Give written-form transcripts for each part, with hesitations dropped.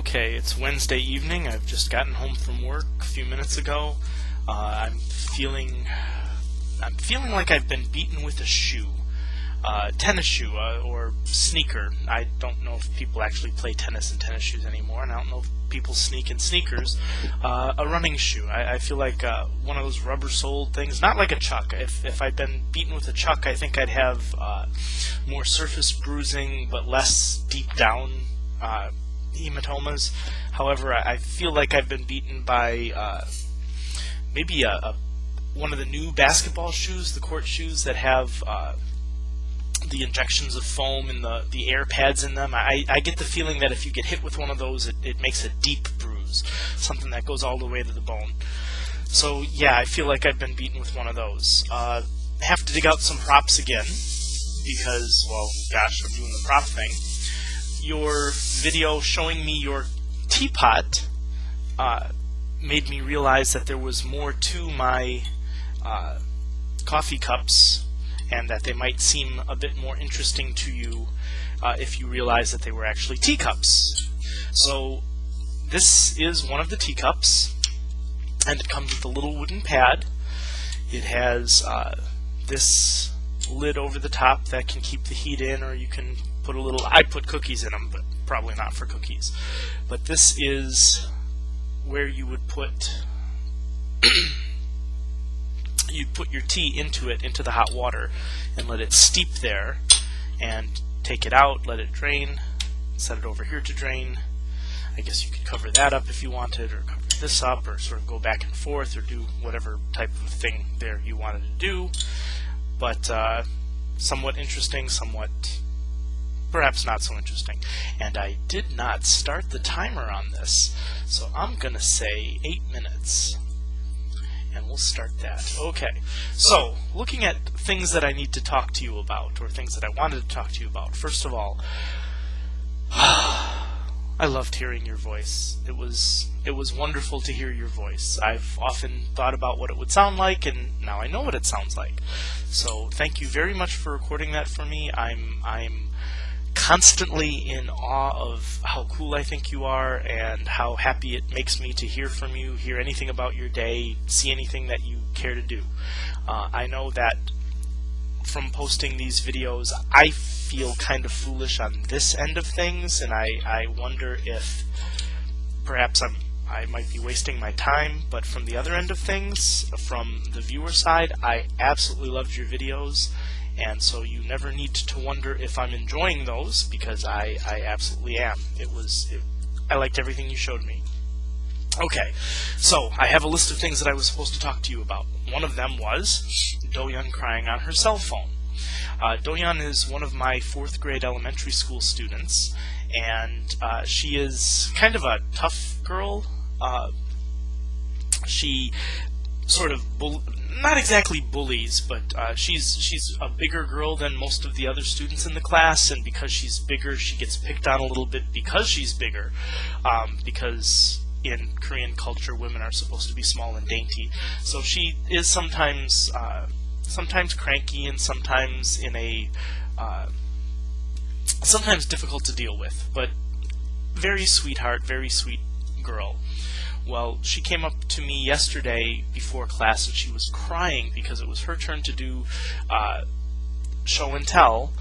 Okay, it's Wednesday evening. I've just gotten home from work a few minutes ago. I'm feeling like I've been beaten with a shoe, tennis shoe or sneaker. I don't know if people actually play tennis in tennis shoes anymore, and I don't know if people sneak in sneakers. A running shoe. I feel like one of those rubber-soled things, not like a chuck. If I'd been beaten with a chuck, I think I'd have more surface bruising, but less deep down hematomas. However, I feel like I've been beaten by maybe one of the new basketball shoes, the court shoes that have the injections of foam and the air pads in them. I get the feeling that if you get hit with one of those, it makes a deep bruise, something that goes all the way to the bone. So yeah, I feel like I've been beaten with one of those. I have to dig out some props again because, well, gosh, I'm doing the prop thing. Your video showing me your teapot made me realize that there was more to my coffee cups, and that they might seem a bit more interesting to you if you realize that they were actually teacups. So this is one of the teacups, and it comes with a little wooden pad. It has this lid over the top that can keep the heat in, or you can put a little, I put cookies in them, but probably not for cookies. But this is where you would put you'd put your tea into the hot water and let it steep there, and take it out, let it drain, set it over here to drain. I guess you could cover that up if you wanted, or cover this up, or sort of go back and forth, or do whatever type of thing there you wanted to do. But somewhat interesting, somewhat perhaps not so interesting. And I did not start the timer on this, so I'm going to say 8 minutes. And we'll start that. Okay, so looking at things that I need to talk to you about, or things that I wanted to talk to you about. First of all, I loved hearing your voice. It was wonderful to hear your voice. I've often thought about what it would sound like, and now I know what it sounds like. So thank you very much for recording that for me. I'm constantly in awe of how cool I think you are, and how happy it makes me to hear from you, hear anything about your day, see anything that you care to do. I know that from posting these videos, I feel kind of foolish on this end of things, and I wonder if perhaps I might be wasting my time. But from the other end of things, from the viewer side, I absolutely loved your videos. And so you never need to wonder if I'm enjoying those, because I absolutely am. I liked everything you showed me. Okay, so I have a list of things that I was supposed to talk to you about. One of them was Do-yeon crying on her cell phone. Do-yeon is one of my 4th grade elementary school students, and she is kind of a tough girl. She sort of not exactly bullies, but she's a bigger girl than most of the other students in the class, and because she's bigger, she gets picked on a little bit because she's bigger, because in Korean culture, women are supposed to be small and dainty. So she is sometimes cranky, and sometimes sometimes difficult to deal with, but very sweetheart, very sweet girl. Well, she came up to me yesterday before class, and she was crying because it was her turn to do show and tell,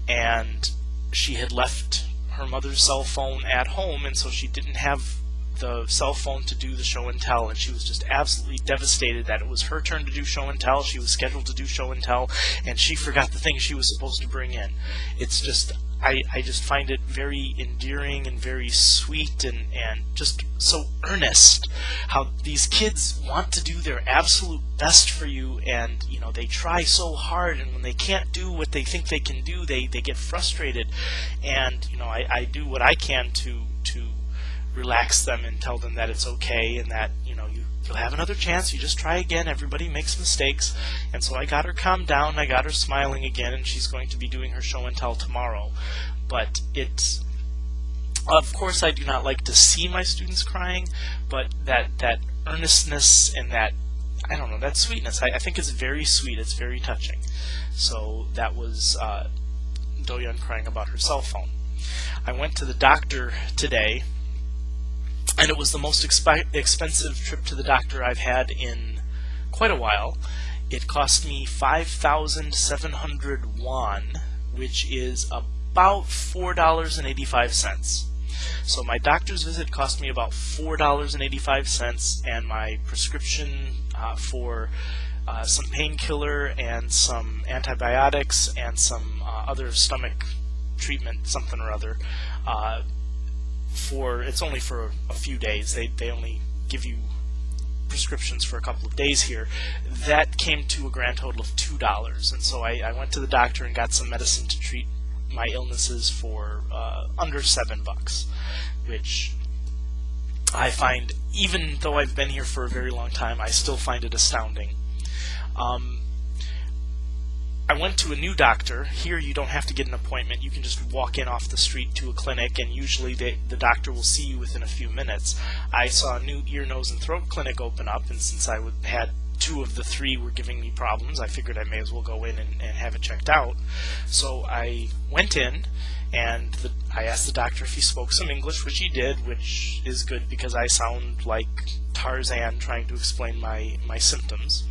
and she had left her mother's cell phone at home, and so she didn't have the cell phone to do the show and tell, and she was just absolutely devastated that it was her turn to do show and tell. She was scheduled to do show and tell, and she forgot the thing she was supposed to bring in. It's just, I just find it very endearing and very sweet, and just so earnest how these kids want to do their absolute best for you, and they try so hard, and when they can't do what they think they can do, they get frustrated. And I do what I can to relax them and tell them that it's okay, and that you'll have another chance, you just try again, everybody makes mistakes. And so I got her calmed down, I got her smiling again, and she's going to be doing her show and tell tomorrow. But of course I do not like to see my students crying, but that earnestness and that, I don't know, that sweetness, I think it's very sweet, it's very touching. So that was Do-yeon crying about her cell phone. I went to the doctor today and it was the most expensive trip to the doctor I've had in quite a while. It cost me 5,700 won, which is about $4.85. So my doctor's visit cost me about $4.85, and my prescription for some painkiller and some antibiotics and some other stomach treatment, something or other, it's only for a few days. They only give you prescriptions for a couple of days here. That came to a grand total of $2. And so I went to the doctor and got some medicine to treat my illnesses for under $7, which I find, even though I've been here for a very long time, I still find it astounding. I went to a new doctor. Here you don't have to get an appointment. You can just walk in off the street to a clinic, and usually the doctor will see you within a few minutes. I saw a new ear, nose, and throat clinic open up, and since I had 2 of the 3 were giving me problems, I figured I may as well go in and have it checked out. So I went in, and I asked the doctor if he spoke some English, which he did, which is good because I sound like Tarzan trying to explain my symptoms.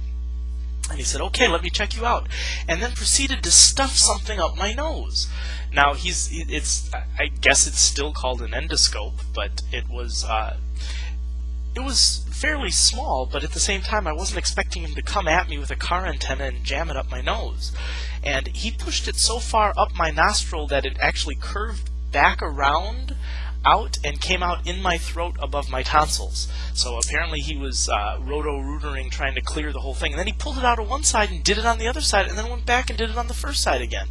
And he said, "Okay, let me check you out," and then proceeded to stuff something up my nose. Now I guess it's still called an endoscope, but it was fairly small. But at the same time, I wasn't expecting him to come at me with a car antenna and jam it up my nose. And he pushed it so far up my nostril that it actually curved back around out and came out in my throat above my tonsils. So apparently he was roto-rootering, trying to clear the whole thing. And then he pulled it out of one side and did it on the other side, and then went back and did it on the first side again.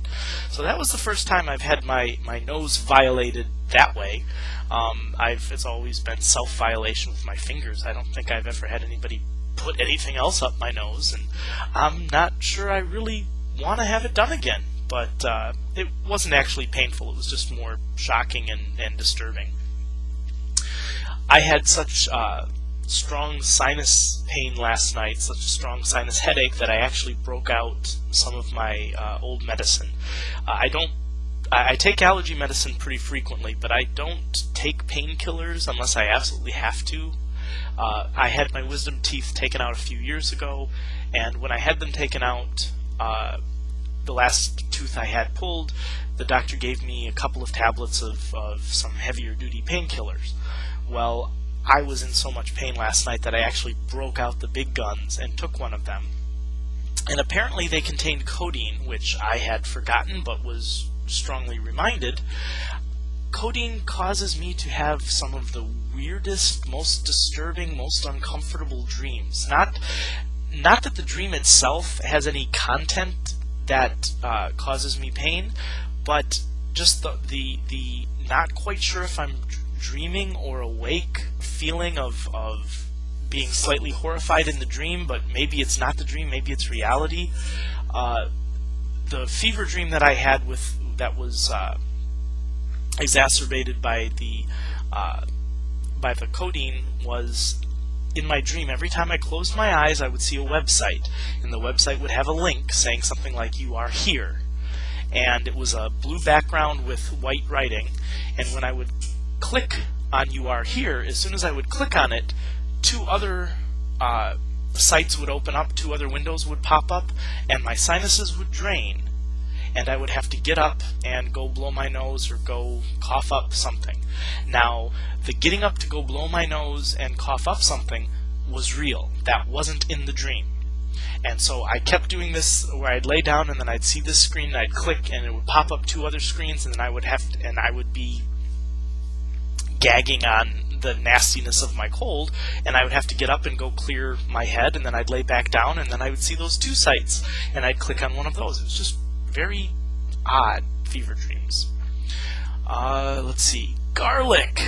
So that was the first time I've had my nose violated that way. It's always been self-violation with my fingers. I don't think I've ever had anybody put anything else up my nose, and I'm not sure I really want to have it done again. But it wasn't actually painful. It was just more shocking and disturbing. I had such strong sinus pain last night, such a strong sinus headache, that I actually broke out some of my old medicine. I take allergy medicine pretty frequently, but I don't take painkillers unless I absolutely have to. I had my wisdom teeth taken out a few years ago, and when I had them taken out, the last tooth I had pulled, the doctor gave me a couple of tablets of some heavier duty painkillers. Well, I was in so much pain last night that I actually broke out the big guns and took one of them. And apparently they contained codeine, which I had forgotten but was strongly reminded. Codeine causes me to have some of the weirdest, most disturbing, most uncomfortable dreams. Not that the dream itself has any content that causes me pain, but just the not quite sure if I'm dreaming or awake feeling of being slightly horrified in the dream, but maybe it's not the dream, maybe it's reality. The fever dream that I had that was exacerbated by the codeine was, in my dream, every time I closed my eyes, I would see a website, and the website would have a link saying something like, "You are here." And it was a blue background with white writing, and when I would click on "You are here," as soon as I would click on it, 2 other sites would open up, 2 other windows would pop up, and my sinuses would drain, and I would have to get up and go blow my nose or go cough up something. Now, the getting up to go blow my nose and cough up something was real. That wasn't in the dream. And so I kept doing this where I'd lay down and then I'd see this screen and I'd click and it would pop up 2 other screens, and then I would be gagging on the nastiness of my cold, and I would have to get up and go clear my head, and then I'd lay back down, and then I would see those 2 sites, and I'd click on one of those. It was just very odd fever dreams. Let's see. Garlic.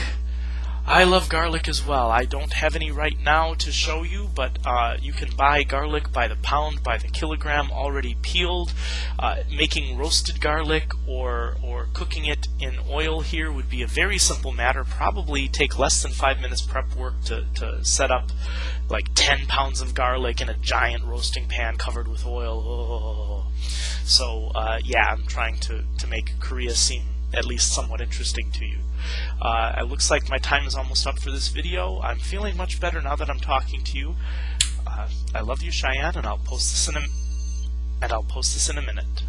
I love garlic as well. I don't have any right now to show you, but you can buy garlic by the pound, by the kilogram, already peeled. Making roasted garlic or cooking it in oil here would be a very simple matter. Probably take less than 5 minutes prep work to set up like 10 pounds of garlic in a giant roasting pan covered with oil. Oh. So yeah, I'm trying to make Korea seem at least somewhat interesting to you. It looks like my time is almost up for this video. I'm feeling much better now that I'm talking to you. I love you, Cheyenne, and I'll post this in a minute.